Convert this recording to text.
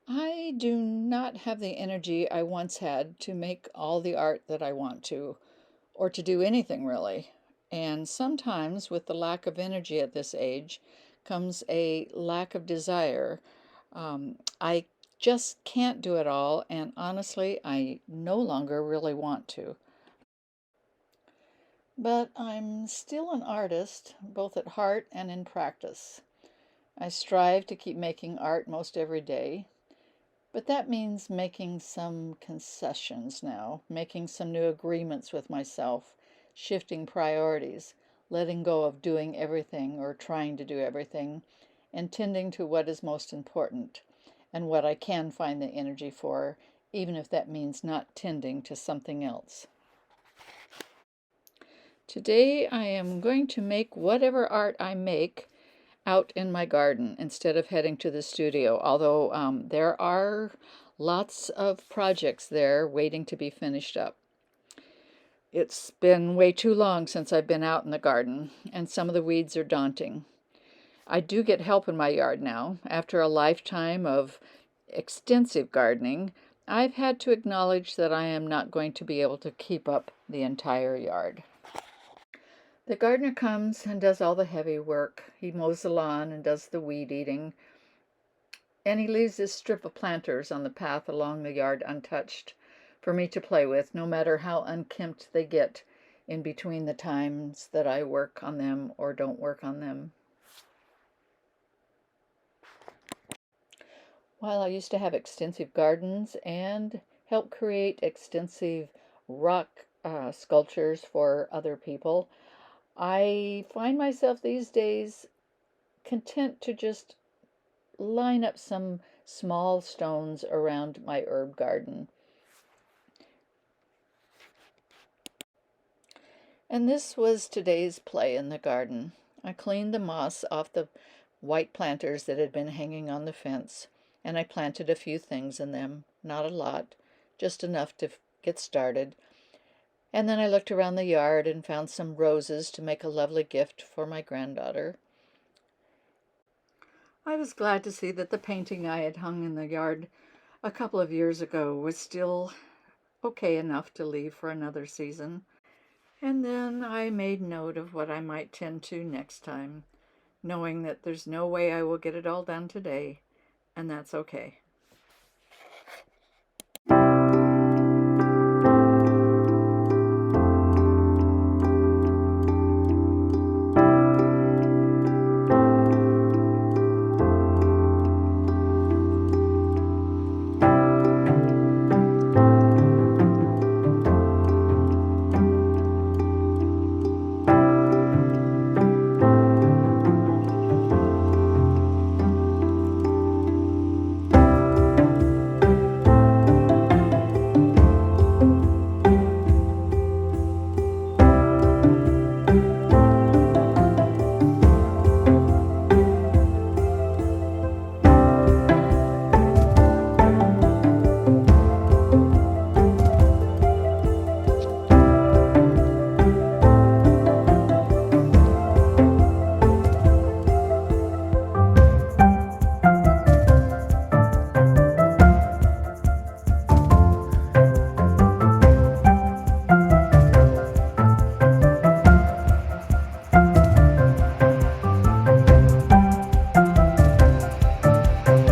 I do not have the energy I once had to make all the art that I want to, or to do anything really. And sometimes, with the lack of energy at this age, comes a lack of desire. I just can't do it all, and honestly, I no longer really want to. But I'm still an artist, both at heart and in practice. I strive to keep making art most every day, but that means making some concessions now, making some new agreements with myself, shifting priorities, letting go of doing everything or trying to do everything, and tending to what is most important and what I can find the energy for, even if that means not tending to something else. Today I am going to make whatever art I make out in my garden instead of heading to the studio, although there are lots of projects there waiting to be finished up. It's been way too long since I've been out in the garden, and some of the weeds are daunting. I do get help in my yard now. After a lifetime of extensive gardening, I've had to acknowledge that I am not going to be able to keep up the entire yard. The gardener comes and does all the heavy work. He mows the lawn and does the weed eating, and he leaves this strip of planters on the path along the yard untouched for me to play with, no matter how unkempt they get in between the times that I work on them or don't work on them. While I used to have extensive gardens and help create extensive rock sculptures for other people, I find myself these days content to just line up some small stones around my herb garden. And this was today's play in the garden. I cleaned the moss off the white planters that had been hanging on the fence, and I planted a few things in them, not a lot, just enough to get started. And then I looked around the yard and found some roses to make a lovely gift for my granddaughter. I was glad to see that the painting I had hung in the yard a couple of years ago was still okay enough to leave for another season. And then I made note of what I might tend to next time, knowing that there's no way I will get it all done today, and that's okay.